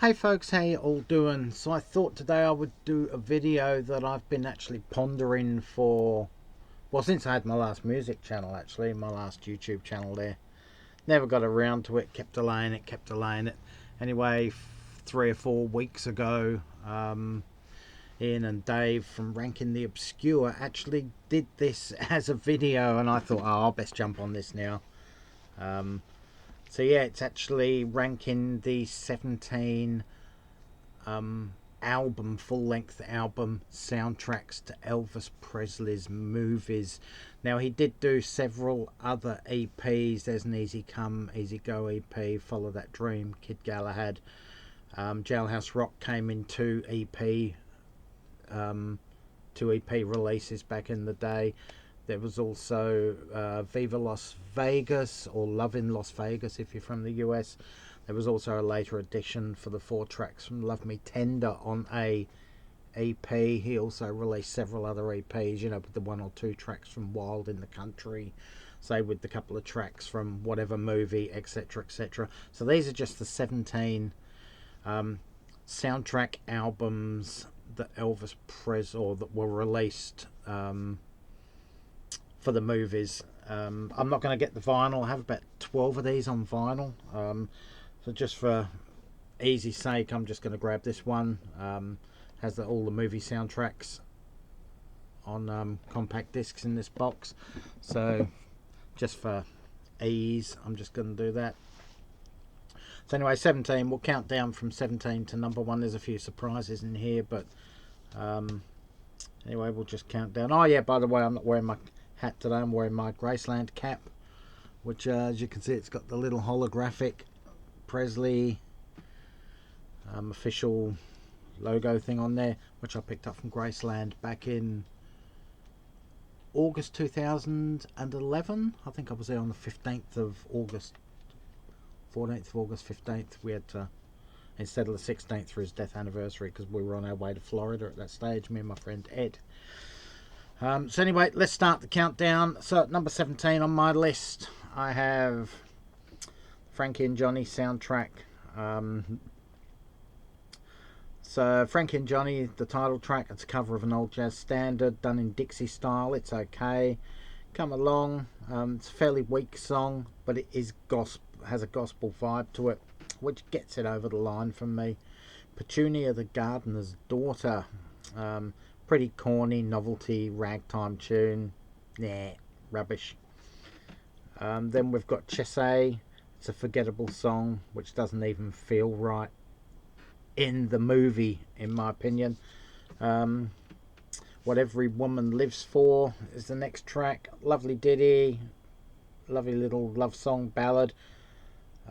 Hey folks, how you all doing? So I thought today I would do a video that I've been actually pondering for, well, since I had my last music channel, actually, my last YouTube channel there. Never got around to it, kept delaying it. Anyway, 3 or 4 weeks ago, Ian and Dave from Ranking the Obscure actually did this as a video, and I thought, oh, I'll best jump on this now. So yeah, it's actually ranking the 17 full-length album soundtracks to Elvis Presley's movies. Now, he did do several other EPs. There's an Easy Come, Easy Go EP, Follow That Dream, Kid Galahad. Jailhouse Rock came in two EP releases back in the day. There was also Viva Las Vegas, or Love in Las Vegas if you're from the US. There was also a later edition for the 4 tracks from Love Me Tender on a EP. He also released several other EPs, with the 1 or 2 tracks from Wild in the Country, say with the couple of tracks from whatever movie, etc, etc. So these are just the 17 soundtrack albums that Elvis Presley, or that were released for the movies. I'm not going to get the vinyl. I have about 12 of these on vinyl. So just for easy sake, I'm just going to grab this one. Has all the movie soundtracks on compact discs in this box. So just for ease, I'm just going to do that. So anyway, 17. We'll count down from 17 to number 1. There's a few surprises in here, but anyway, we'll just count down. Oh yeah, by the way, I'm not wearing my hat today. I'm wearing my Graceland cap, which as you can see, it's got the little holographic Presley official logo thing on there, which I picked up from Graceland back in August 2011. I think I was there on the 15th of August, 14th of August, 15th. We had to, instead of the 16th for his death anniversary, because we were on our way to Florida at that stage, me and my friend Ed. So anyway, let's start the countdown. So at number 17 on my list, I have Frankie and Johnny soundtrack. So Frankie and Johnny, the title track, it's a cover of an old jazz standard done in Dixie style. It's okay. Come along. It's a fairly weak song, but it is has a gospel vibe to it, which gets it over the line for me. Petunia the Gardener's Daughter. Pretty corny, novelty, ragtime tune. Nah, rubbish. Then we've got Chessay. It's a forgettable song, which doesn't even feel right in the movie, in my opinion. What Every Woman Lives For is the next track. Lovely ditty. Lovely little love song ballad,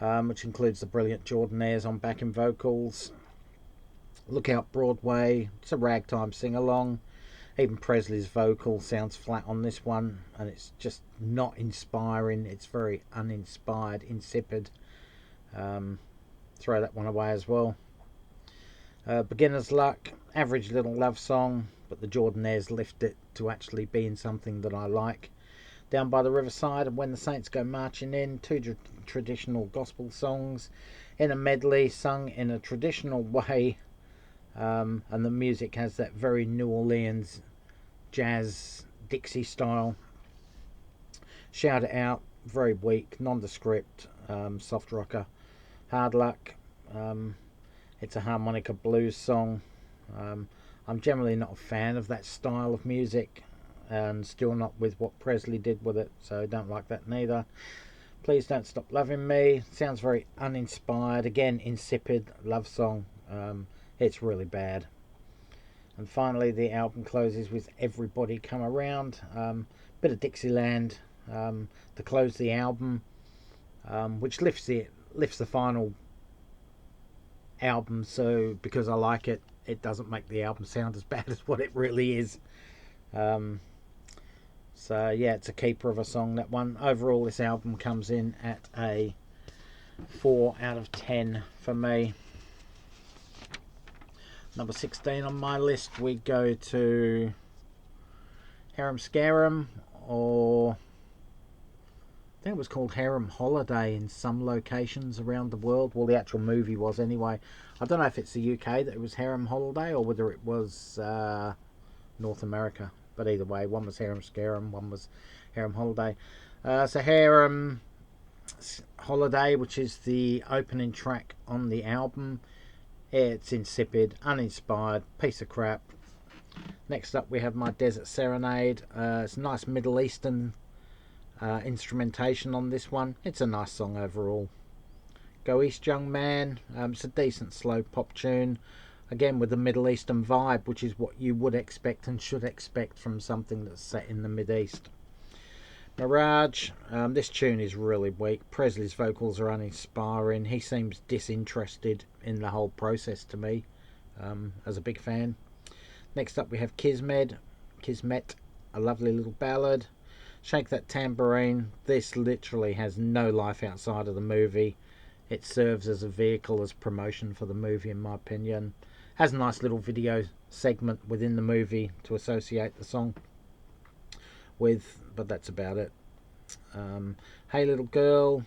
which includes the brilliant Jordanaires on backing vocals. Look Out Broadway, it's a ragtime sing-along. Even Presley's vocal sounds flat on this one, and it's just not inspiring. It's very uninspired, insipid. Throw that one away as well. Beginner's Luck, average little love song, but the Jordanaires lift it to actually being something that I like. Down by the Riverside and When the Saints Go Marching In, 2 traditional gospel songs in a medley, sung in a traditional way. And the music has that very New Orleans jazz Dixie style. Shout It Out, very weak, nondescript, soft rocker. Hard Luck, it's a harmonica blues song. I'm generally not a fan of that style of music, and still not with what Presley did with it, so don't like that neither. Please Don't Stop Loving Me, sounds very uninspired, again insipid love song. It's really bad. And finally, the album closes with Everybody Come Around. Bit of Dixieland to close the album, which lifts the final album. So because I like it, it doesn't make the album sound as bad as what it really is. So yeah, it's a keeper of a song, that one. Overall, this album comes in at a 4 out of 10 for me. Number 16 on my list, we go to Harem Scarum, or I think it was called Harem Holiday in some locations around the world. Well, the actual movie was anyway. I don't know if it's the UK that it was Harem Holiday or whether it was North America. But either way, one was Harem Scarum, one was Harem Holiday. So Harem Holiday, which is the opening track on the album. It's insipid, uninspired, piece of crap. Next up we have My Desert Serenade. It's a nice Middle Eastern instrumentation on this one. It's a nice song overall. Go East Young Man. It's a decent slow pop tune. Again with the Middle Eastern vibe, which is what you would expect and should expect from something that's set in the Mid-East. Mirage. This tune is really weak. Presley's vocals are uninspiring. He seems disinterested in the whole process to me, as a big fan. Next up we have Kismet, a lovely little ballad. Shake That Tambourine. This literally has no life outside of the movie. It serves as a vehicle, as promotion for the movie in my opinion. Has a nice little video segment within the movie to associate the song with, but that's about it. Hey Little Girl.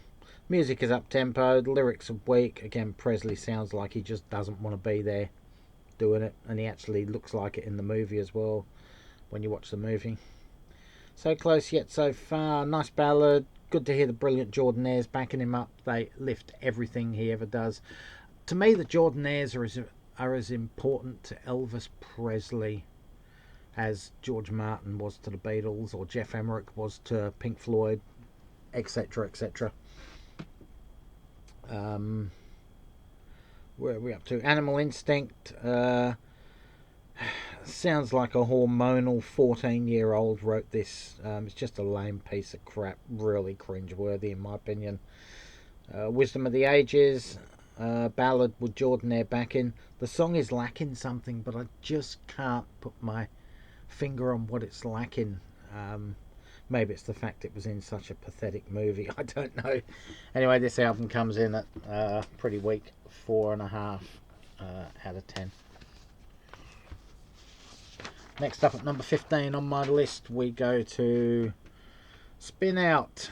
Music is up-tempo, the lyrics are weak. Again, Presley sounds like he just doesn't want to be there doing it, and he actually looks like it in the movie as well when you watch the movie. So Close Yet So Far. Nice ballad. Good to hear the brilliant Jordanaires backing him up. They lift everything he ever does. To me, the Jordanaires are as important to Elvis Presley as George Martin was to the Beatles, or Jeff Emerick was to Pink Floyd, etc., etc. Where are we up to? Animal Instinct. Sounds like a hormonal 14-year-old wrote this. It's just a lame piece of crap. Really cringe-worthy in my opinion. Wisdom of the Ages. Ballad with Jordanaire backing. The song is lacking something, but I just can't put my finger on what it's lacking. Maybe it's the fact it was in such a pathetic movie. I don't know. Anyway, this album comes in at pretty weak 4.5 out of 10. Next up at number 15 on my list, we go to Spin Out.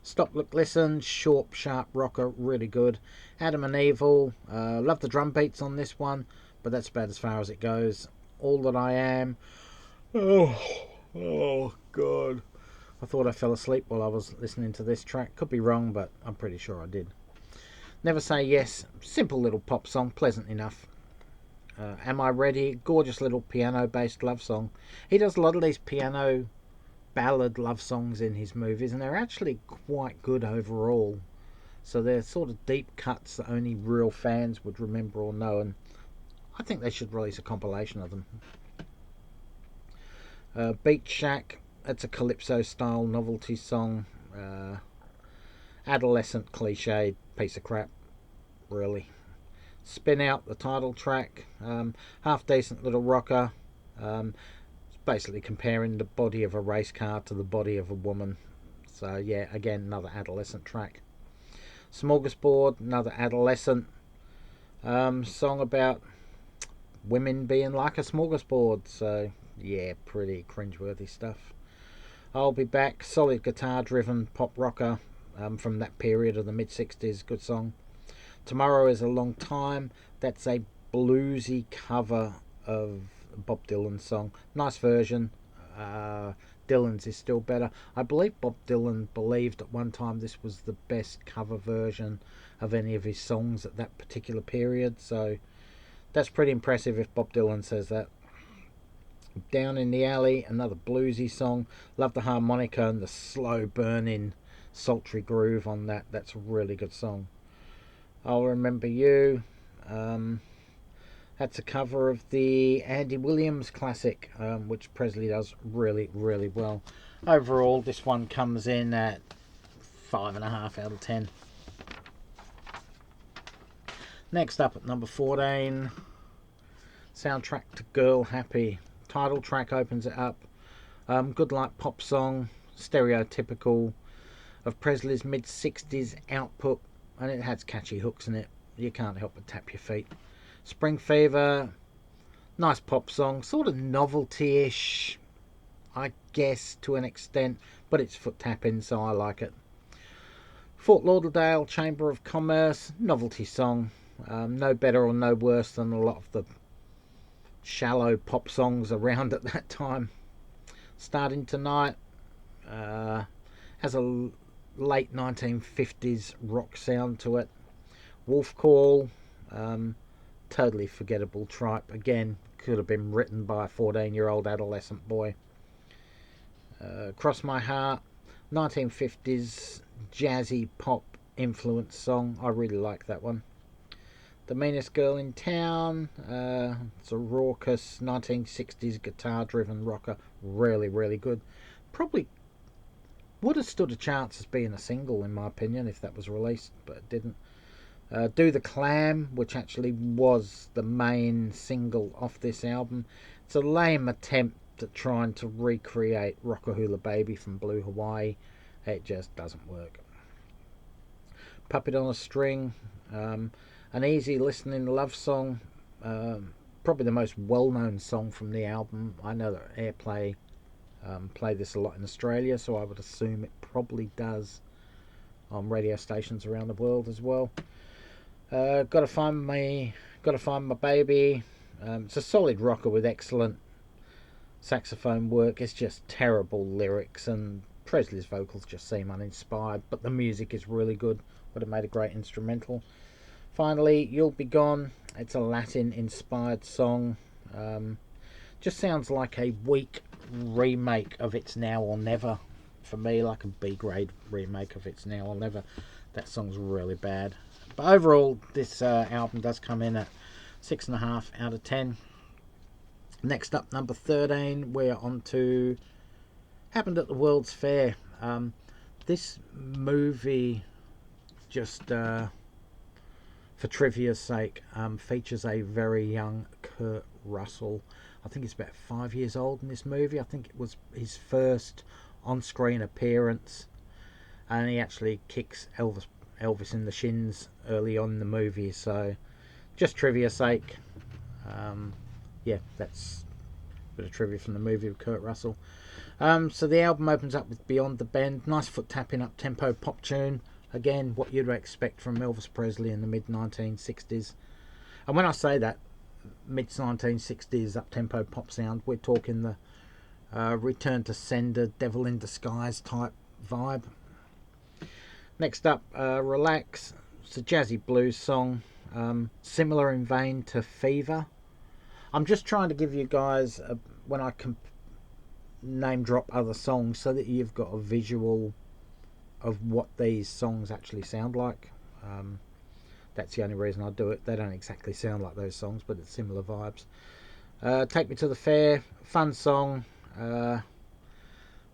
Stop, Look, Listen. Short, sharp rocker, really good. Adam and Evil. Love the drum beats on this one, but that's about as far as it goes. All That I Am. Oh God. I thought I fell asleep while I was listening to this track. Could be wrong, but I'm pretty sure I did. Never Say Yes. Simple little pop song, pleasant enough. Am I Ready? Gorgeous little piano-based love song. He does a lot of these piano ballad love songs in his movies, and they're actually quite good overall. So they're sort of deep cuts that only real fans would remember or know, and I think they should release a compilation of them. Beach Shack. It's a calypso-style novelty song. Adolescent cliched piece of crap, really. Spin Out, the title track. Half decent little rocker. It's basically comparing the body of a race car to the body of a woman. So yeah, again, another adolescent track. Smorgasbord, another adolescent song about women being like a smorgasbord. So yeah, pretty cringeworthy stuff. I'll Be Back, solid guitar driven pop rocker from that period of the mid-60s. Good song. Tomorrow Is a Long Time. That's a bluesy cover of Bob Dylan's song. Nice version. Dylan's is still better. I believe Bob Dylan believed at one time this was the best cover version of any of his songs at that particular period. So that's pretty impressive if Bob Dylan says that. Down in the Alley, another bluesy song. Love the harmonica and the slow burning sultry groove on that. That's a really good song. I'll Remember You. That's a cover of the Andy Williams classic, which Presley does really, really well. Overall, this one comes in at 5.5 out of 10. Next up at number 14, soundtrack to Girl Happy. Title track opens it up. Good light pop song, stereotypical of Presley's mid-60s output, and it has catchy hooks in it. You can't help but tap your feet. Spring Fever, nice pop song, sort of novelty-ish, I guess, to an extent. but it's foot tapping, so I like it. Fort Lauderdale Chamber of Commerce, novelty song. No better or no worse than a lot of the shallow pop songs around at that time. Starting Tonight has a late 1950s rock sound to it. Wolf Call, totally forgettable tripe. Again, could have been written by a 14-year-old adolescent boy. Cross My Heart, 1950s jazzy pop influence song. I really like that one. The Meanest Girl in Town, it's a raucous 1960s guitar driven rocker. Really, really good. Probably would have stood a chance as being a single, in my opinion, if that was released, but it didn't. Do the Clam, which actually was the main single off this album. It's a lame attempt at trying to recreate Rockahula Baby from Blue Hawaii. It just doesn't work. Puppet on a String, an easy listening love song, probably the most well-known song from the album. I know that Airplay play this a lot in Australia, so I would assume it probably does on radio stations around the world as well. Gotta Find My Baby. It's a solid rocker with excellent saxophone work. It's just terrible lyrics, and Presley's vocals just seem uninspired, but the music is really good. Would have made a great instrumental. Finally, You'll Be Gone. It's a Latin inspired song. Just sounds like a weak remake of It's Now or Never for me, like a B grade remake of It's Now or Never. That song's really bad. But overall, this album does come in at 6.5 out of 10. Next up, number 13, we're on to Happened at the World's Fair. This movie, just for trivia's sake, features a very young Kurt Russell. I think he's about 5 years old in this movie. I think it was his first on-screen appearance, and he actually kicks Elvis in the shins early on in the movie. So, just trivia's sake, yeah, that's a bit of trivia from the movie with Kurt Russell. So the album opens up with Beyond the Bend, nice foot tapping up tempo pop tune. Again, what you'd expect from Elvis Presley in the mid 1960s. And when I say that mid 1960s up tempo pop sound, we're talking the Return to Sender, Devil in Disguise type vibe. Next up, Relax. It's a jazzy blues song, similar in vein to Fever. I'm just trying to give you guys, when I name drop other songs, so that you've got a visual of what these songs actually sound like. That's the only reason I do it. They don't exactly sound like those songs, but it's similar vibes. Take Me to the Fair, fun song,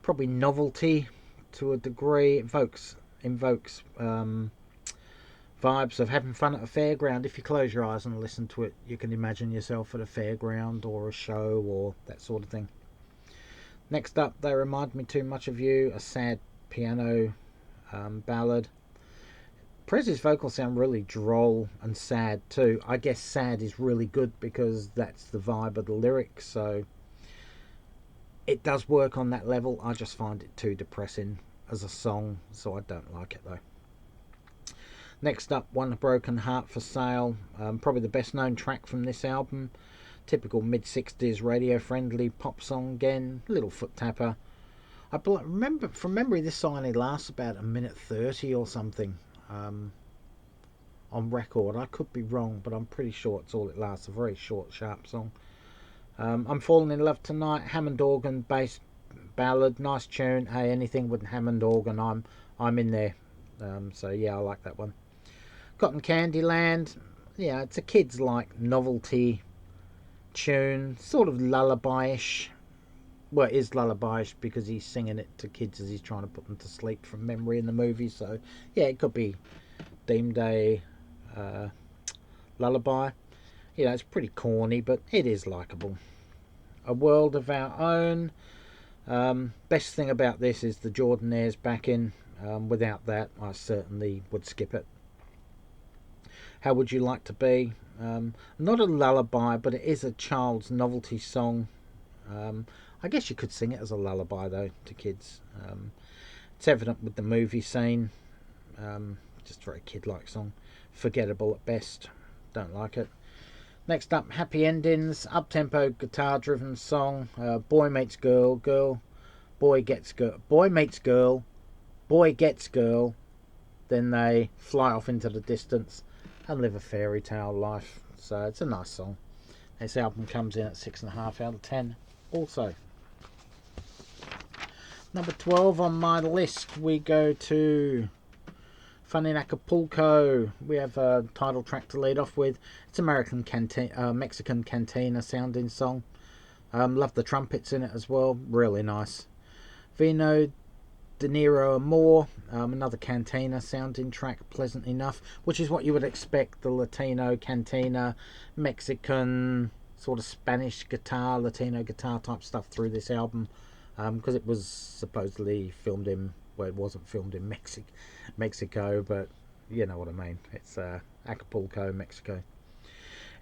probably novelty to a degree. Invokes vibes of having fun at a fairground. If you close your eyes and listen to it, you can imagine yourself at a fairground or a show or that sort of thing. Next up, They Remind Me Too Much of You, a sad piano ballad. Presley's vocals sound really droll and sad too. I guess sad is really good because that's the vibe of the lyrics, so it does work on that level. I just find it too depressing as a song, so I don't like it though. Next up, One Broken Heart for Sale, probably the best known track from this album. Typical mid-60s radio-friendly pop song again, little foot tapper. I remember from memory this song only lasts about 1:30 or something on record. I could be wrong, but I'm pretty sure it's all it lasts. A very short, sharp song. I'm Falling in Love Tonight, Hammond organ based ballad, nice tune. Hey, anything with Hammond organ, I'm in there. So yeah, I like that one. Cotton Candy Land, yeah, it's a kids like novelty tune, sort of lullaby-ish. Well, it is lullaby-ish because he's singing it to kids as he's trying to put them to sleep from memory in the movie. So yeah, it could be deemed a lullaby. You know, it's pretty corny, but it is likeable. A World of Our Own. Best thing about this is the Jordanaires back in. Without that, I certainly would skip it. How Would You Like to Be? Not a lullaby, but it is a child's novelty song. I guess you could sing it as a lullaby though to kids. It's evident with the movie scene. Just a very kid-like song. Forgettable at best. Don't like it. Next up, Happy Endings, up-tempo guitar-driven song. Boy meets girl, boy gets girl, boy meets girl, boy gets girl. Then they fly off into the distance and live a fairy tale life. So it's a nice song. This album comes in at 6.5 out of 10. Also, number 12 on my list, we go to Fun in Acapulco. We have a title track to lead off with. It's Mexican cantina sounding song. Love the trumpets in it as well. Really nice. Vino De Niro Amor, another cantina sounding track, pleasant enough, which is what you would expect, the Latino cantina, Mexican, sort of Spanish guitar, Latino guitar type stuff through this album, because it was supposedly filmed in, well, it wasn't filmed in Mexico, but you know what I mean. It's Acapulco, Mexico.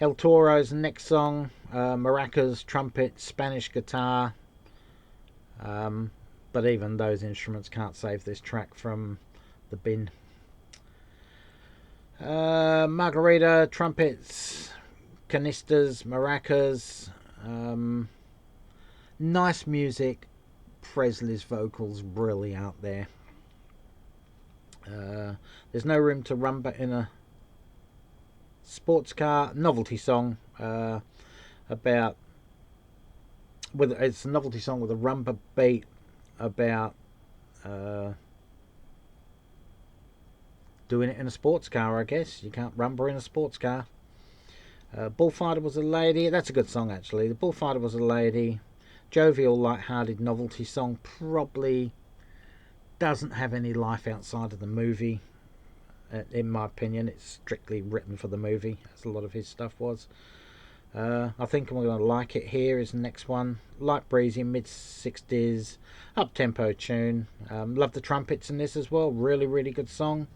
El Toro's next song, maracas, trumpet, Spanish guitar, but even those instruments can't save this track from the bin. Margarita, trumpets, canisters, maracas. Nice music. Presley's vocals really out there. There's no room to rumba in a sports car. Novelty song about... It's a novelty song with a rumba beat about doing it in a sports car, I guess. You can't rumba in a sports car. Bullfighter Was a Lady. That's a good song, actually. The Bullfighter Was a Lady. Jovial, light-hearted novelty song. Probably doesn't have any life outside of the movie. In my opinion, it's strictly written for the movie, as a lot of his stuff was. I think I'm going to like it here is the next one. Light breezy, mid-60s, up-tempo tune. Love the trumpets in this as well. Really, really good song.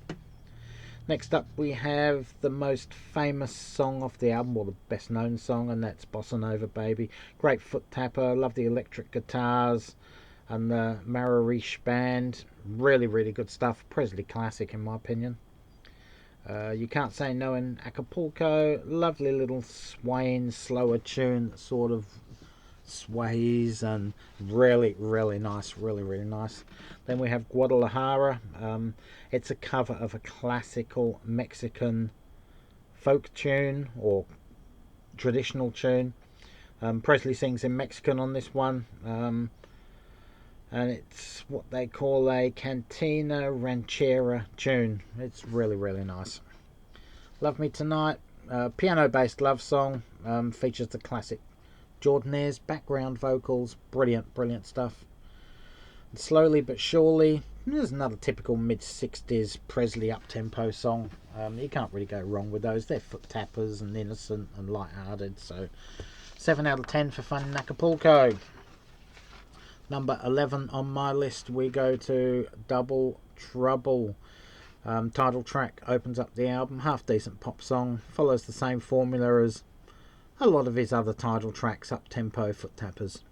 Next up we have the most famous song off the album, or the best known song, and that's Bossa Nova Baby. Great foot tapper. Love the electric guitars and the Mararish band. Really, really good stuff. Presley classic in my opinion. You Can't Say No in Acapulco. Lovely little swaying, slower tune that sort of sways, and really, really nice. Really, really nice. Then we have Guadalajara. It's a cover of a classical Mexican folk tune, or traditional tune. Presley sings in Mexican on this one. And it's what they call a cantina ranchera tune. It's really, really nice. Love Me Tonight, piano-based love song, features the classic Jordanaires background vocals. Brilliant, brilliant stuff. And Slowly But Surely, there's another typical mid-60s Presley up-tempo song. You can't really go wrong with those. They're foot tappers and innocent and light-hearted. So 7 out of 10 for Fun in Acapulco. Number 11 on my list, we go to Double Trouble. Title track opens up the album. Half decent pop song. Follows the same formula as a lot of his other title tracks. Up tempo foot tappers.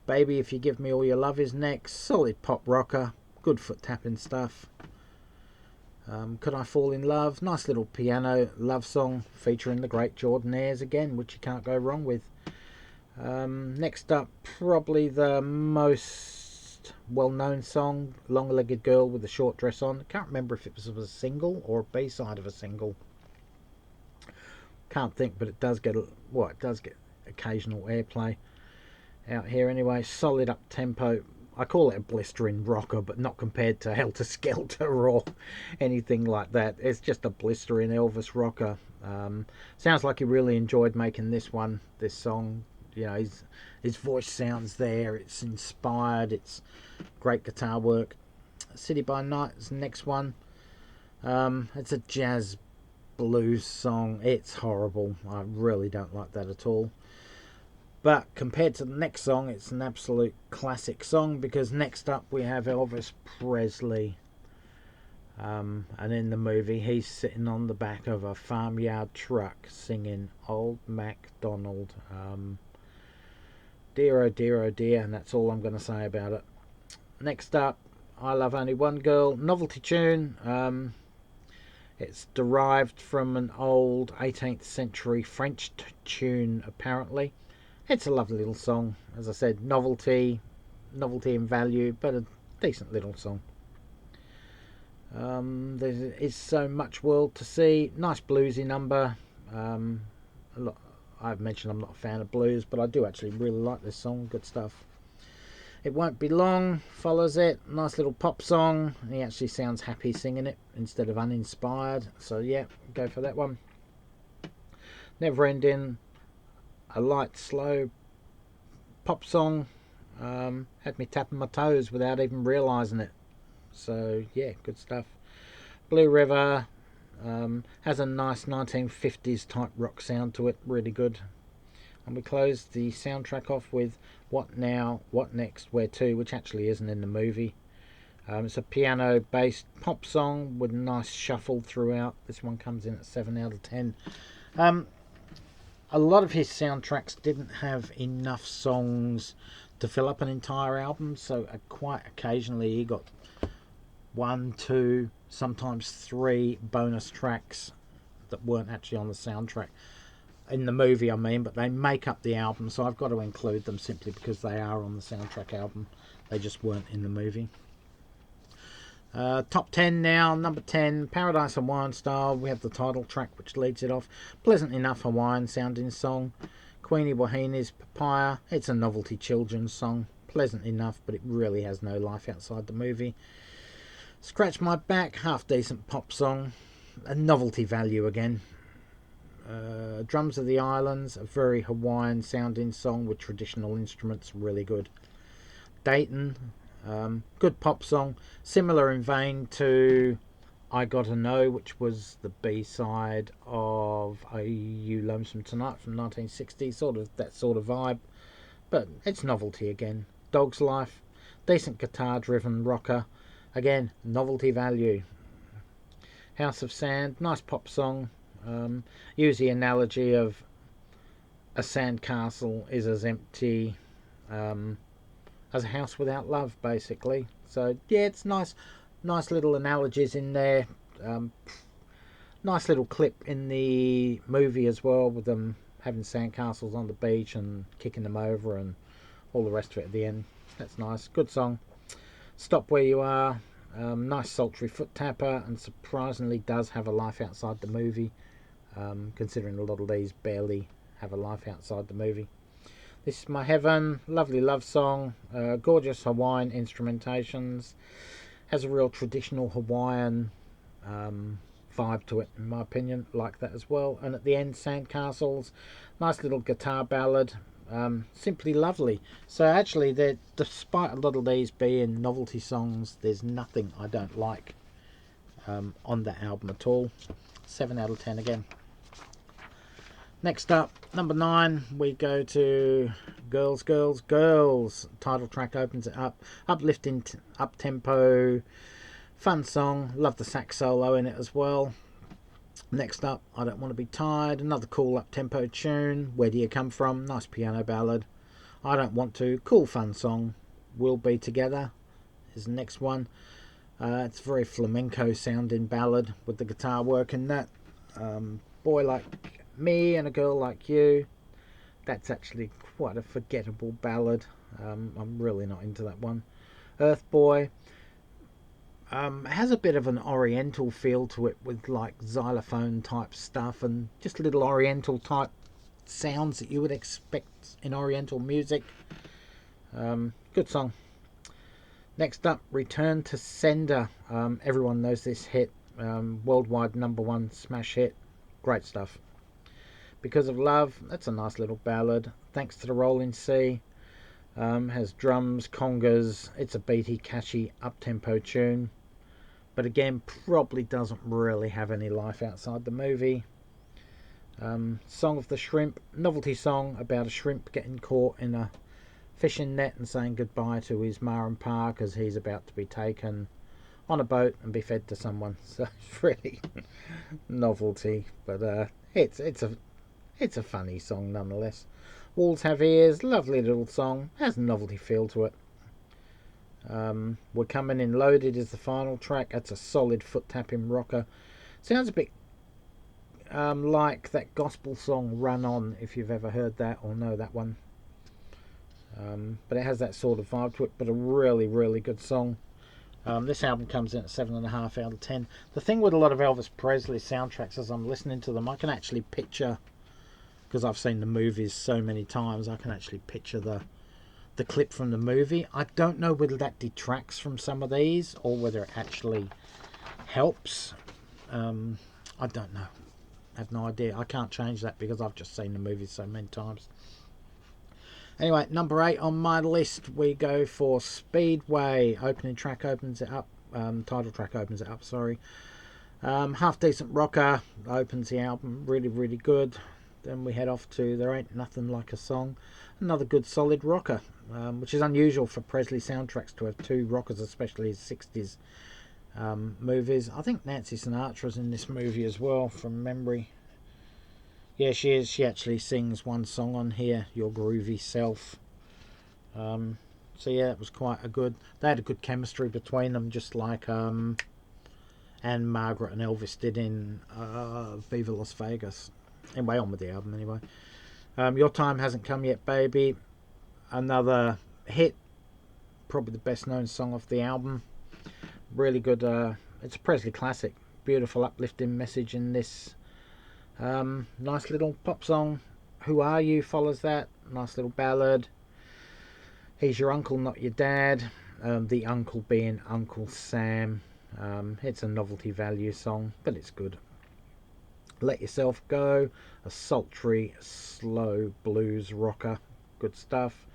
Baby If You Give Me All Your Love is next. Solid pop rocker. Good foot tapping stuff. Could I Fall in Love? Nice little piano love song featuring the great Jordanaires again, which you can't go wrong with. Next up, probably the most well-known song, Long-Legged Girl with a Short Dress On. Can't remember if it was a single or a B-side of a single. Can't think, but it does get occasional airplay out here anyway. Solid up-tempo. I call it a blistering rocker, but not compared to Helter Skelter or anything like that. It's just a blistering Elvis rocker. Sounds like he really enjoyed making this song. You know, his voice sounds there. It's inspired. It's great guitar work. City by Night is the next one. It's a jazz blues song. It's horrible. I really don't like that at all. But compared to the next song, it's an absolute classic song, because next up we have Elvis Presley. And in the movie, he's sitting on the back of a farmyard truck singing Old MacDonald. Dear oh dear oh dear, and that's all I'm going to say about it. Next up, I Love Only One Girl, novelty tune. It's derived from an old 18th century French tune, apparently. It's a lovely little song. As I said, novelty in value, but a decent little song. There is so much world to see. Nice bluesy number. I've mentioned I'm not a fan of blues, but I do actually really like this song. Good stuff. It Won't Be Long follows it. Nice little pop song. He actually sounds happy singing it instead of uninspired. So yeah, go for that one. Never Ending. A light, slow pop song. Had me tapping my toes without even realising it. So yeah, good stuff. Blue River. Has a nice 1950s type rock sound to it. Really good. And we closed the soundtrack off with What Now, What Next, Where To, which actually isn't in the movie. It's a piano-based pop song with a nice shuffle throughout. This one comes in at 7 out of 10. A lot of his soundtracks didn't have enough songs to fill up an entire album, so quite occasionally he got 1, 2, sometimes 3 bonus tracks that weren't actually on the soundtrack. In the movie, I mean, but they make up the album, so I've got to include them simply because they are on the soundtrack album. They just weren't in the movie. Top 10 now. Number 10, Paradise Hawaiian Style. We have the title track, which leads it off. Pleasant enough Hawaiian sounding song. Queenie Wahini's Papaya. It's a novelty children's song. Pleasant enough, but it really has no life outside the movie. Scratch My Back, half decent pop song. A novelty value again. Drums of the Islands, a very Hawaiian sounding song with traditional instruments, really good. Dayton, good pop song, similar in vein to I Gotta Know, which was the B-side of Are You Lonesome Tonight from 1960, that sort of vibe, but it's novelty again. Dog's Life, decent guitar driven rocker, again novelty value. House of Sand, nice pop song. Use the analogy of a sandcastle is as empty as a house without love, basically. So yeah, it's nice little analogies in there. Nice little clip in the movie as well, with them having sandcastles on the beach and kicking them over and all the rest of it at the end. That's nice. Good song. Stop Where You Are. Nice sultry foot tapper, and surprisingly does have a life outside the movie. Considering a lot of these barely have a life outside the movie. This Is My Heaven, lovely love song, gorgeous Hawaiian instrumentations, has a real traditional Hawaiian vibe to it, in my opinion, like that as well. And at the end, Sandcastles, nice little guitar ballad, simply lovely. So actually, despite a lot of these being novelty songs, there's nothing I don't like on that album at all. 7 out of 10 again. Next up, number 9, we go to Girls, Girls, Girls. Title track opens it up. Uplifting, up-tempo, fun song. Love the sax solo in it as well. Next up, I Don't Want to Be Tied. Another cool up-tempo tune. Where Do You Come From? Nice piano ballad. I Don't Want To. Cool, fun song. We'll Be Together is the next one. It's a very flamenco sounding ballad with the guitar work in that. Boy Like Me and a Girl Like You. That's actually quite a forgettable ballad. I'm really not into that one. Earth Boy. Has a bit of an oriental feel to it, with like xylophone type stuff and just little oriental type sounds that you would expect in oriental music. Good song. Next up, Return to Sender. Everyone knows this hit. Worldwide #1 smash hit. Great stuff. Because of Love, that's a nice little ballad. Thanks to the Rolling Sea. Has drums, congas. It's a beaty, catchy, up-tempo tune. But again, probably doesn't really have any life outside the movie. Song of the Shrimp. Novelty song about a shrimp getting caught in a fishing net and saying goodbye to his ma and pa because he's about to be taken on a boat and be fed to someone. So it's really novelty, but it's a funny song nonetheless. Walls Have Ears, lovely little song, has a novelty feel to it. We're Coming In Loaded is the final track. That's a solid foot tapping rocker. Sounds a bit like that gospel song Run On, if you've ever heard that or know that one. But it has that sort of vibe to it, but a really, really good song. This album comes in at 7.5 out of 10. The thing with a lot of Elvis Presley soundtracks, as I'm listening to them, I can actually picture, because I've seen the movies so many times, I can actually picture the clip from the movie. I don't know whether that detracts from some of these or whether it actually helps. I don't know. I have no idea. I can't change that because I've just seen the movies so many times. Anyway, number 8 on my list, we go for Speedway. Opening track opens it up. Title track opens it up, sorry. Half decent rocker opens the album. Really, really good. Then we head off to There Ain't Nothing Like a Song. Another good solid rocker, which is unusual for Presley soundtracks to have two rockers, especially his 60s movies. I think Nancy Sinatra's in this movie as well, from memory. Yeah, she is. She actually sings one song on here, Your Groovy Self. So yeah, it was quite a good... They had a good chemistry between them, just like Anne, Margaret and Elvis did in Viva Las Vegas. Anyway, on with the album anyway. Your Time Hasn't Come Yet, Baby. Another hit. Probably the best known song off the album. Really good. It's a Presley classic. Beautiful uplifting message in this. Nice little pop song. Who Are You follows that. Nice little ballad. He's Your Uncle, Not Your Dad. The uncle being Uncle Sam. It's a novelty value song, but it's good. Let Yourself Go. A sultry, slow blues rocker. Good stuff.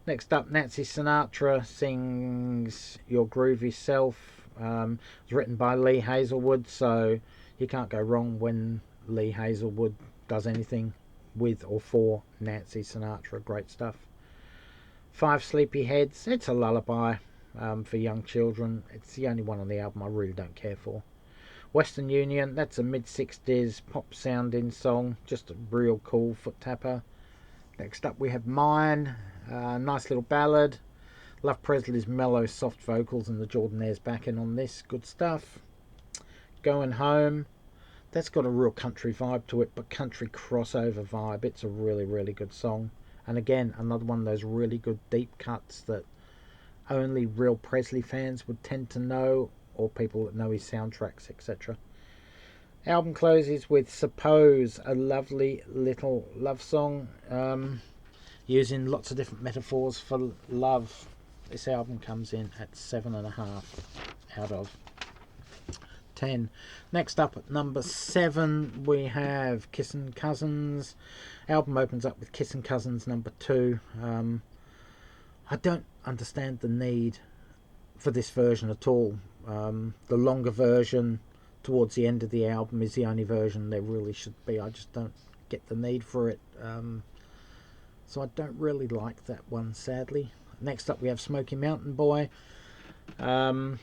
Next up, Nancy Sinatra sings Your Groovy Self. It was written by Lee Hazelwood, so you can't go wrong when Lee Hazelwood does anything with or for Nancy Sinatra. Great stuff. Five Sleepyheads. It's a lullaby for young children. It's the only one on the album I really don't care for. Western Union. That's a mid-60s pop sounding song. Just a real cool foot tapper. Next up we have Mine. Nice little ballad. Love Presley's mellow soft vocals and the Jordanaires backing on this. Good stuff. Going Home. That's got a real country vibe to it, but country crossover vibe. It's a really, really good song. And again, another one of those really good deep cuts that only real Presley fans would tend to know, or people that know his soundtracks, etc. Album closes with Suppose, a lovely little love song, using lots of different metaphors for love. This album comes in at 7.5 out of 10. Next up at number 7 we have Kissin' Cousins. Album opens up with Kissin' Cousins number 2. I don't understand the need for this version at all. The longer version towards the end of the album is the only version there really should be. I just don't get the need for it. So I don't really like that one, sadly. Next up we have Smoky Mountain Boy. It's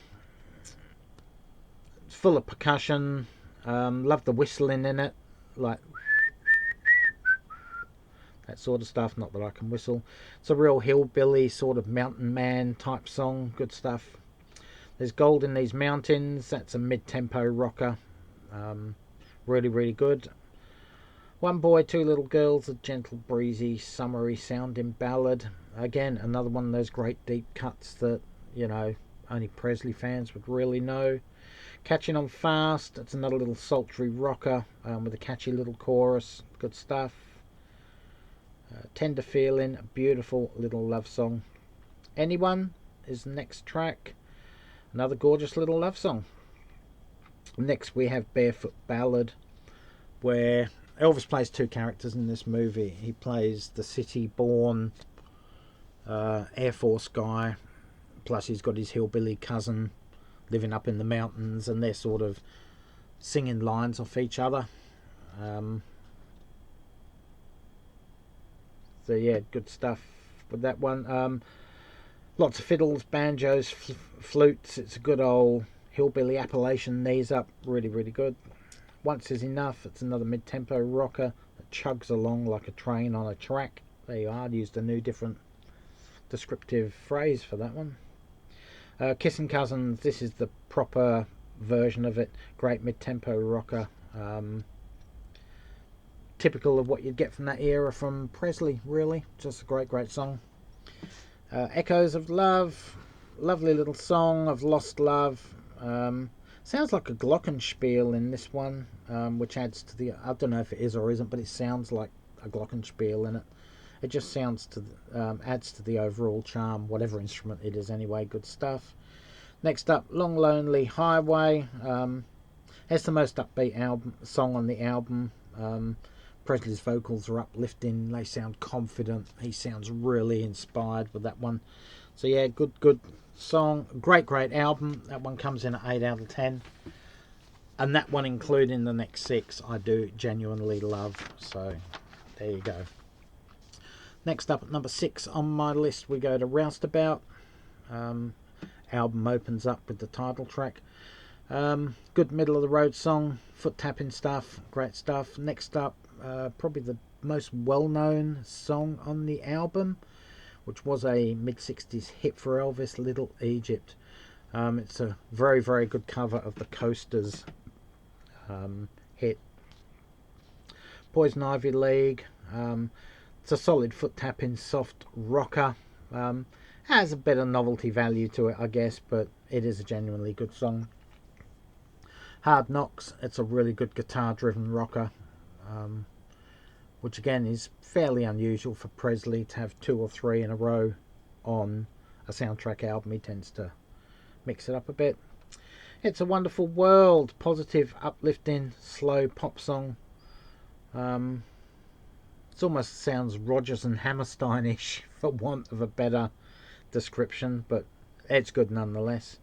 full of percussion. Love the whistling in it, like that sort of stuff. Not that I can whistle. It's a real hillbilly sort of mountain man type song. Good stuff. There's Gold in These Mountains. That's a mid-tempo rocker. Really, really good. One Boy, Two Little Girls, a gentle, breezy, summery sounding ballad. Again, another one of those great deep cuts that, you know, only Presley fans would really know. Catching On Fast. That's another little sultry rocker with a catchy little chorus. Good stuff. Tender Feeling, a beautiful little love song. Anyone is the next track. Another gorgeous little love song. Next we have Barefoot Ballad, where Elvis plays two characters in this movie. He plays the city-born Air Force guy, plus he's got his hillbilly cousin living up in the mountains, and they're sort of singing lines off each other. So yeah, good stuff with that one. Lots of fiddles, banjos, flutes. It's a good old hillbilly Appalachian knees up. Really, really good. Once Is Enough. It's another mid-tempo rocker that chugs along like a train on a track. There you are. I used a new, different descriptive phrase for that one. Kissing Cousins. This is the proper version of it. Great mid-tempo rocker. Typical of what you'd get from that era from Presley, really. Just a great, great song. Echoes of Love. Lovely little song of lost love. Sounds like a glockenspiel in this one, which adds to the... I don't know if it is or isn't, but it sounds like a glockenspiel in it. It just sounds to adds to the overall charm, whatever instrument it is anyway. Good stuff. Next up, Long Lonely Highway. It's the most upbeat song on the album. Presley's vocals are uplifting. They sound confident. He sounds really inspired with that one. So yeah, good song. Great album. That one comes in at 8 out of 10. And that one, including the next 6, I do genuinely love. So there you go. Next up at number 6 on my list, we go to Roustabout. Album opens up with the title track. Good middle of the road song, foot tapping stuff, great stuff. Next up, probably the most well-known song on the album, which was a mid-60s hit for Elvis, Little Egypt. It's a very, very good cover of the Coasters hit. Poison Ivy League. It's a solid foot tapping soft rocker. Has a bit of novelty value to it, I guess, but it is a genuinely good song. Hard Knocks. It's a really good guitar driven rocker, which again is fairly unusual for Presley to have 2 or 3 in a row on a soundtrack album. He tends to mix it up a bit. It's a Wonderful World. Positive, uplifting, slow pop song. It almost sounds Rodgers and Hammerstein-ish, for want of a better description, but it's good nonetheless.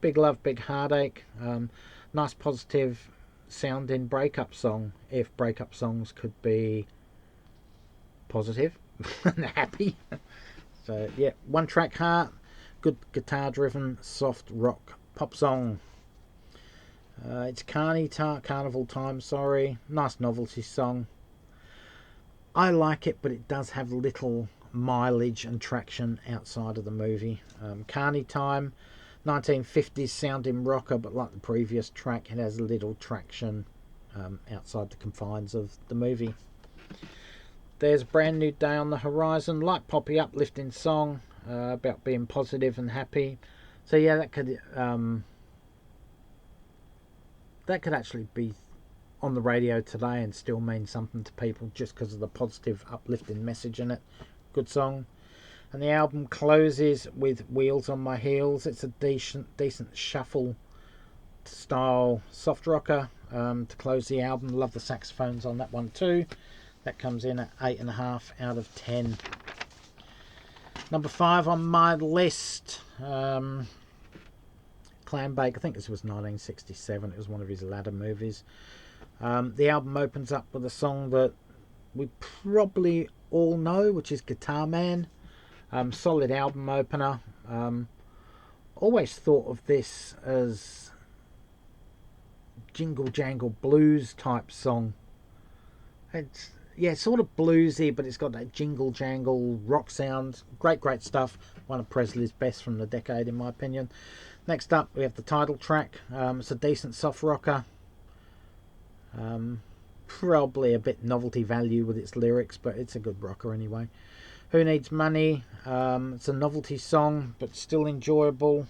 Big Love, Big Heartache. Nice positive sounding breakup song, if breakup songs could be positive and happy. So yeah, One Track Heart. Good guitar driven soft rock pop song. It's Carnival Time, sorry. Nice novelty song. I like it, but it does have little mileage and traction outside of the movie. Carney Time, 1950s sounding rocker, but like the previous track, it has little traction outside the confines of the movie. There's a Brand New Day on the Horizon, light poppy uplifting song about being positive and happy. So yeah, that could actually be on the radio today and still mean something to people just because of the positive uplifting message in it. Good song. And the album closes with Wheels on My Heels. It's a decent shuffle style soft rocker to close the album. Love the saxophones on that one too. That comes in at 8.5 out of 10. Number 5 on my list, Clambake. I think this was 1967. It was one of his latter movies. The album opens up with a song that we probably all know, which is Guitar Man. Solid album opener. Always thought of this as jingle jangle blues type song. It's sort of bluesy, but it's got that jingle jangle rock sound. Great stuff. One of Presley's best from the decade, in my opinion. Next up, we have the title track. It's a decent soft rocker. Probably a bit novelty value with its lyrics, but it's a good rocker anyway. Who Needs Money? It's a novelty song, but still enjoyable.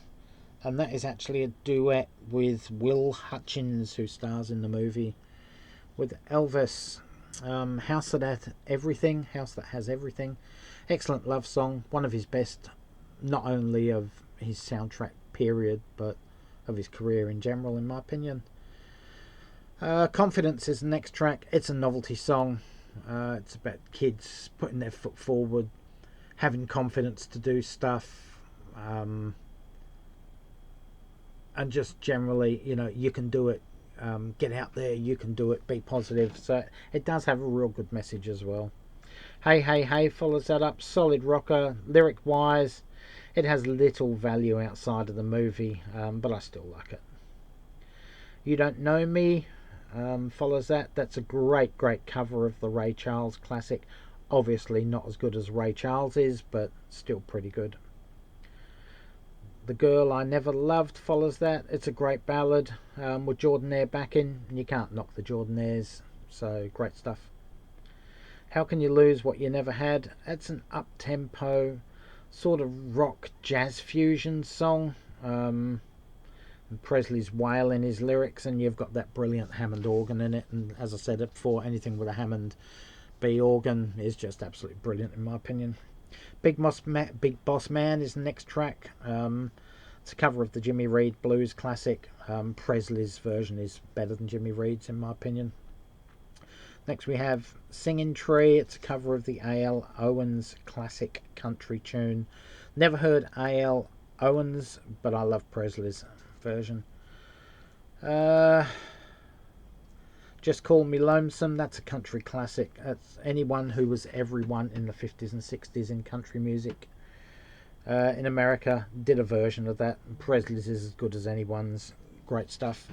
And that is actually a duet with Will Hutchins, who stars in the movie with Elvis. House That Has Everything. Excellent love song. One of his best, not only of his soundtrack period, but of his career in general, in my opinion. Confidence is the next track. It's a novelty song. It's about kids putting their foot forward, having confidence to do stuff, and just generally, you can do it. Get out there, you can do it, be positive. So it does have a real good message as well. Hey Hey Hey follows that up. Solid rocker, lyric wise. It has little value outside of the movie, but I still like it. You Don't Know Me follows that. That's a great cover of the Ray Charles classic Obviously not as good as Ray Charles's, but still pretty good. The Girl I Never Loved follows that. It's a great ballad with Jordanaire backing, and you can't knock the Jordanaires, so great stuff. How Can You Lose What You Never Had? It's an up-tempo, sort of rock jazz fusion song. And Presley's wailing his lyrics, and you've got that brilliant Hammond organ in it. And as I said before, anything with a Hammond B organ is just absolutely brilliant in my opinion. Big Boss Man is the next track. It's a cover of the Jimmy Reed blues classic. Presley's version is better than Jimmy Reed's in my opinion. Next we have Singing Tree. It's a cover of the A.L. Owens classic country tune. Never heard A.L. Owens, but I love Presley's version. Just Call Me Lonesome. That's a country classic. That's anyone who was everyone in the 50s and 60s in country music in America did a version of that. Presley's is as good as anyone's. Great stuff.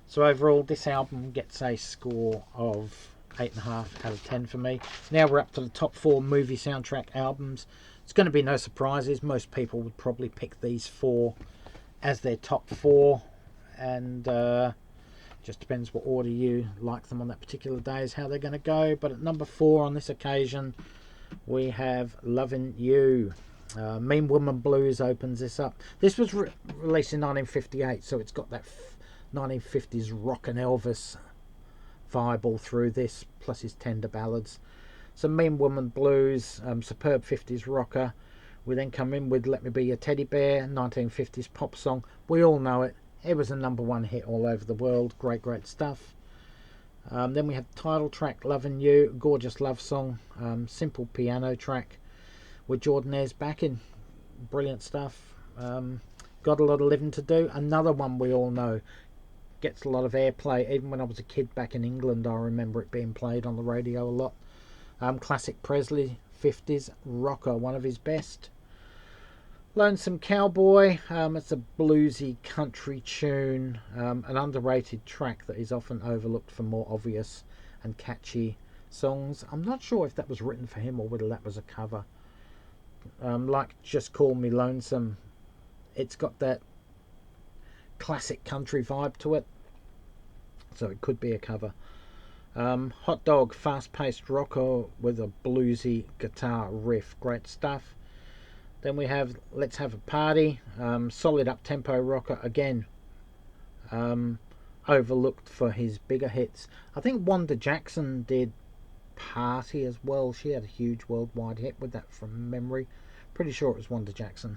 So overall, this album gets a score of 8.5 out of 10 for me. Now we're up to the top 4 movie soundtrack albums. It's going to be no surprises. Most people would probably pick these 4 as their top 4, and just depends what order you like them on that particular day is how they're going to go. But at number 4 on this occasion, we have Lovin' You. Mean Woman Blues opens this up. This was released in 1958, so it's got that 1950s rock and Elvis vibe all through this, plus his tender ballads. So Mean Woman Blues, superb 50s rocker. We then come in with Let Me Be Your Teddy Bear, 1950s pop song. We all know it. It was a #1 hit all over the world. Great, great stuff. Then we have the title track, Lovin' You, gorgeous love song, simple piano track with Jordanaires backing. Brilliant stuff. Got a Lot of Living to Do, another one we all know. Gets a lot of airplay. Even when I was a kid back in England, I remember it being played on the radio a lot. Classic Presley, 50s rocker, one of his best. Lonesome Cowboy, it's a bluesy country tune, an underrated track that is often overlooked for more obvious and catchy songs. I'm not sure if that was written for him or whether that was a cover. Like Just Call Me Lonesome, it's got that classic country vibe to it, so it could be a cover. Hot Dog, fast-paced rocker with a bluesy guitar riff, great stuff. Then we have Let's Have a Party, solid up-tempo rocker again, overlooked for his bigger hits. I think Wanda Jackson did Party as well. She had a huge worldwide hit with that from memory. Pretty sure it was Wanda Jackson.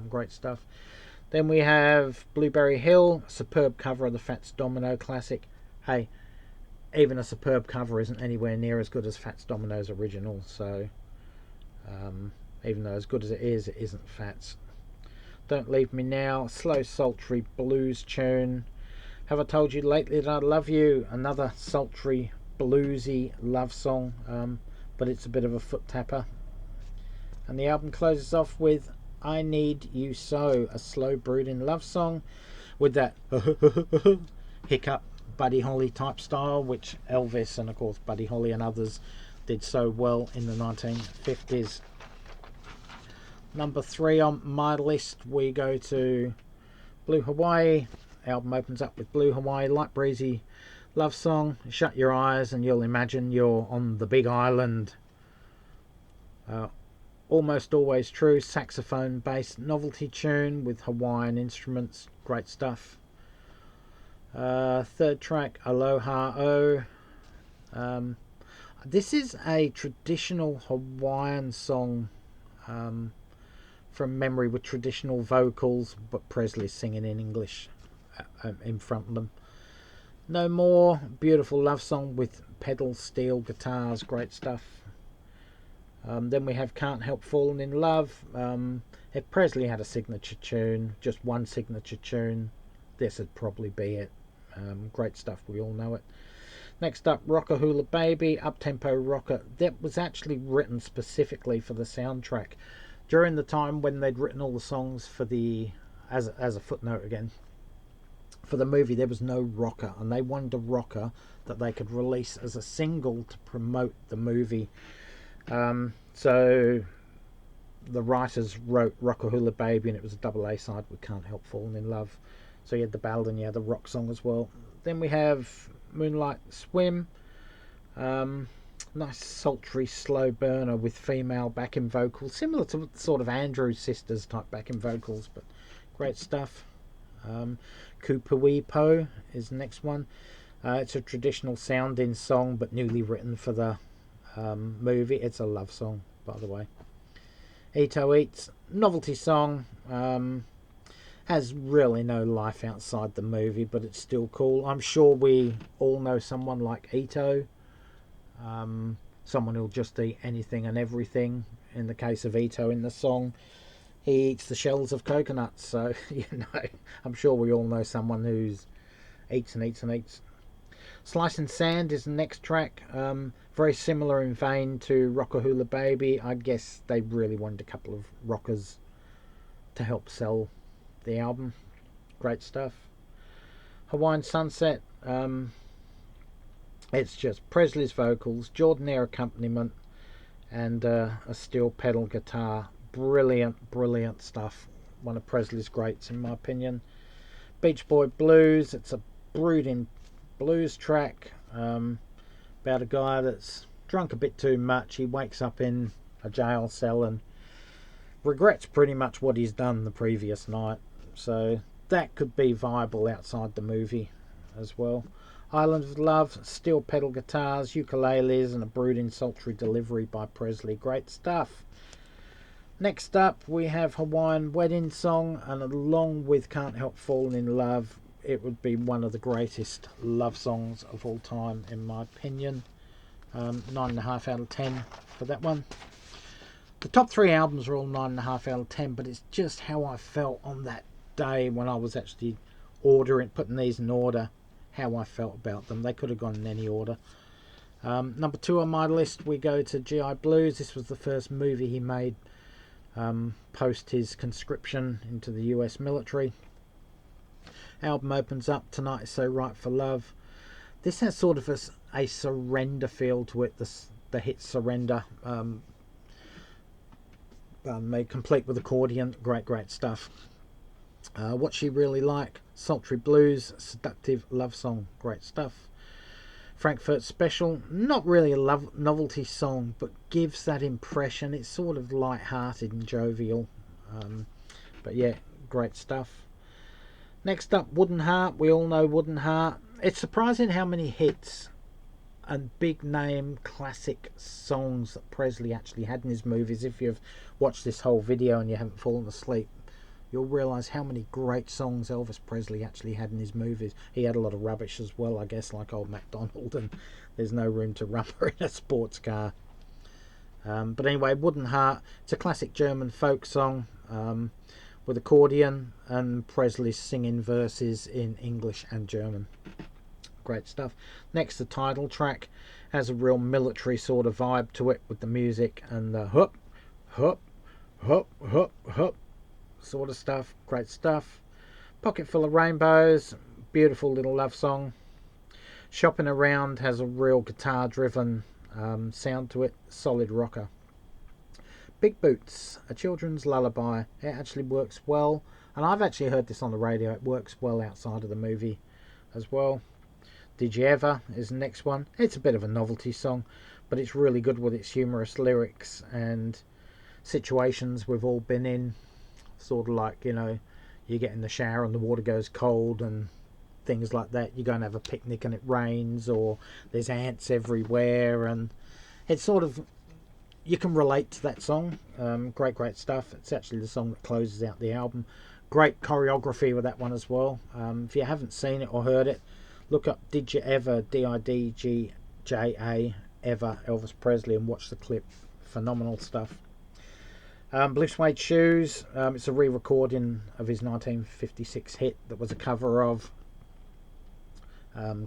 Great stuff. Then we have Blueberry Hill, superb cover of the Fats Domino classic. Hey, even a superb cover isn't anywhere near as good as Fats Domino's original, so even though as good as it isn't Fats. Don't Leave Me Now, slow sultry blues tune. Have I Told You Lately That I Love You, another sultry bluesy love song, but it's a bit of a foot tapper. And the album closes off with I Need You So, a slow brooding love song with that hiccup Buddy Holly type style, which Elvis and of course Buddy Holly and others did so well in the 1950s. Number 3 on my list, we go to Blue Hawaii. Album opens up with Blue Hawaii, light breezy love song. Shut your eyes and you'll imagine you're on the big island. Almost Always True, saxophone based novelty tune with Hawaiian instruments, great stuff. Third track, Aloha O. This is a traditional Hawaiian song from memory with traditional vocals, but Presley singing in English in front of them. No More, beautiful love song with pedal steel guitars, great stuff. Then we have Can't Help Falling in Love. If Presley had a signature tune, just one signature tune, this would probably be it. Great stuff, we all know it. Next up, Rocker Hula Baby, up-tempo rocker. That was actually written specifically for the soundtrack. During the time when they'd written all the songs for the, as a footnote again, for the movie, there was no rocker, and they wanted a rocker that they could release as a single to promote the movie. So the writers wrote Rockahula Baby, and it was a double A side with Can't Help Falling in Love. So you had the ballad and you had the rock song as well. Then we have Moonlight Swim. Nice sultry slow burner with female backing vocals, similar to sort of Andrews Sisters type backing vocals, but great stuff. Kupuipo is the next one. It's a traditional sounding song, but newly written for the movie. It's a love song, by the way. Ito Eats, novelty song. Has really no life outside the movie, but it's still cool. I'm sure we all know someone like Ito. Someone who'll just eat anything and everything. In the case of Ito in the song, he eats the shells of coconuts. So, I'm sure we all know someone who's eats and eats and eats. Slice and Sand is the next track. Very similar in vein to Rockahula Baby. I guess they really wanted a couple of rockers to help sell the album. Great stuff. Hawaiian Sunset. It's just Presley's vocals, Jordanaire accompaniment, and a steel pedal guitar. Brilliant stuff. One of Presley's greats, in my opinion. Beach Boy Blues. It's a brooding blues track about a guy that's drunk a bit too much. He wakes up in a jail cell and regrets pretty much what he's done the previous night. So that could be viable outside the movie as well. Island of Love, steel pedal guitars, ukuleles, and a brooding sultry delivery by Presley. Great stuff. Next up, we have Hawaiian Wedding Song, and along with Can't Help Falling in Love, it would be one of the greatest love songs of all time, in my opinion. 9.5 out of 10 for that one. The top 3 albums are all 9.5 out of 10, but it's just how I felt on that day when I was actually putting these in order, how I felt about them. They could have gone in any order. Number 2 on my list, we go to GI Blues. This was the first movie he made post his conscription into the US military. Album opens up, Tonight Is So Right for Love. This has sort of a surrender feel to it, the hit Surrender, made complete with accordion. Great stuff. What She Really Like, sultry blues, seductive love song. Great stuff. Frankfurt Special, not really a novelty song, but gives that impression. It's sort of light-hearted and jovial, but yeah, great stuff. Next up, Wooden Heart. We all know Wooden Heart. It's surprising how many hits and big name classic songs that Presley actually had in his movies. If you've watched this whole video and you haven't fallen asleep, you'll realise how many great songs Elvis Presley actually had in his movies. He had a lot of rubbish as well, I guess, like Old MacDonald and There's No Room to Rubber in a Sports Car. But anyway, Wooden Heart, it's a classic German folk song with accordion and Presley singing verses in English and German. Great stuff. Next, the title track has a real military sort of vibe to it with the music and the hup, hup, hup, hup, hup sort of stuff. Great stuff. Pocket Full of Rainbows, beautiful little love song. Shopping Around has a real guitar driven sound to it. Solid rocker. Big Boots, a children's lullaby. It actually works well, and I've actually heard this on the radio. It works well outside of the movie as well. Did You Ever is the next one. It's a bit of a novelty song, but it's really good with its humorous lyrics and situations we've all been in. Sort of like, you get in the shower and the water goes cold and things like that. You go and have a picnic and it rains, or there's ants everywhere, and it's sort of, you can relate to that song. Great stuff. It's actually the song that closes out the album. Great choreography with that one as well. If you haven't seen it or heard it, look up Did You Ever, DIDGJA, Ever, Elvis Presley, and watch the clip. Phenomenal stuff. Blue Suede Shoes, it's a re-recording of his 1956 hit that was a cover of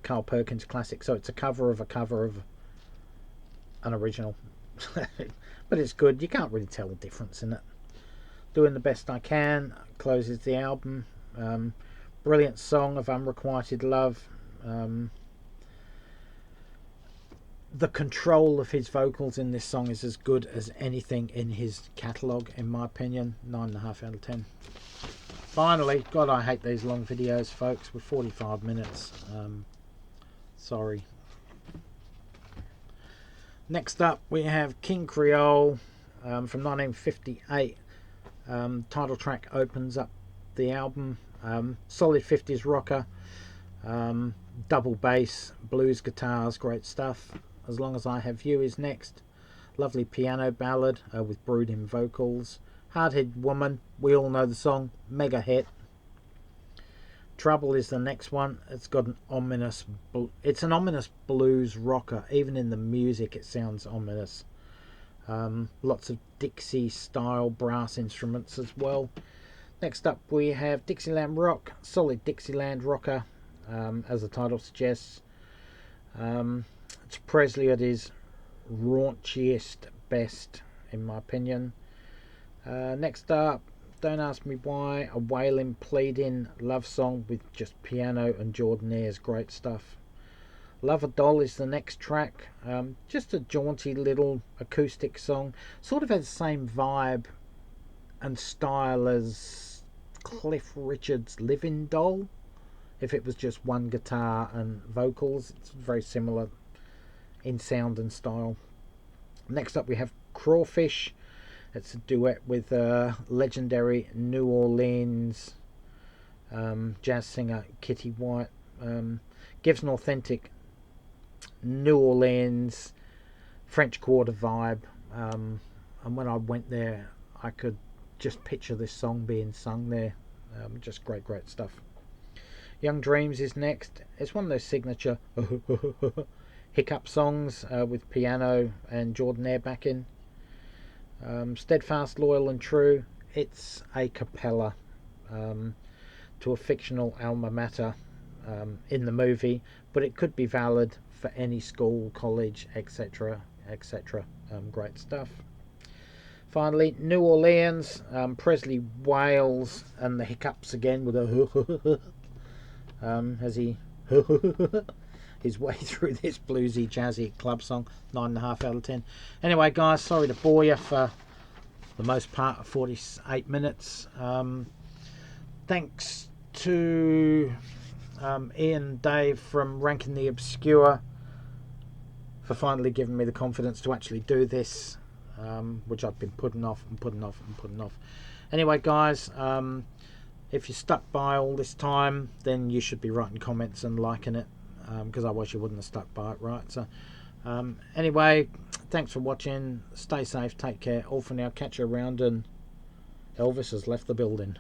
Carl Perkins' classic. So it's a cover of an original. But it's good. You can't really tell the difference in it. Doing the Best I Can closes the album. Brilliant song of unrequited love. the control of his vocals in this song is as good as anything in his catalogue, in my opinion. 9.5 out of 10. Finally, God, I hate these long videos, folks, with 45 minutes. Sorry. Next up, we have King Creole from 1958. Title track opens up the album. Solid 50s rocker. Double bass, blues guitars, great stuff. As Long as I Have You is next. Lovely piano ballad with brooding vocals. Hard-Headed Woman, we all know the song, mega hit. Trouble is the next one. It's got an ominous, it's an ominous blues rocker. Even in the music it sounds ominous. Lots of Dixie style brass instruments as well. Next up we have Dixieland Rock, solid Dixieland rocker, as the title suggests. It's Presley at his raunchiest best, in my opinion. Next up, Don't Ask Me Why, a wailing, pleading love song with just piano and Jordanaires, great stuff. Love a Doll is the next track, just a jaunty little acoustic song, sort of has the same vibe and style as Cliff Richard's Living Doll. If it was just one guitar and vocals, it's very similar in sound and style. Next up we have Crawfish. It's a duet with legendary New Orleans jazz singer Kitty White. Gives an authentic New Orleans French Quarter vibe. And when I went there, I could just picture this song being sung there. Just great stuff. Young Dreams is next. It's one of those signature hiccup songs with piano and Jordanaire backing. Steadfast, Loyal and True. It's a cappella to a fictional alma mater in the movie, but it could be valid for any school, college, etc. Great stuff. Finally, New Orleans. Presley wails and the hiccups again with a as he his way through this bluesy, jazzy club song. 9.5 out of 10. Anyway, guys, sorry to bore you for the most part of 48 minutes. Thanks to Ian and Dave from Ranking the Obscure for finally giving me the confidence to actually do this, which I've been putting off. Anyway, guys, if you're stuck by all this time, then you should be writing comments and liking it, because otherwise you wouldn't have stuck by it, right? So anyway, thanks for watching. Stay safe, take care. All for now. Catch you around, and Elvis has left the building.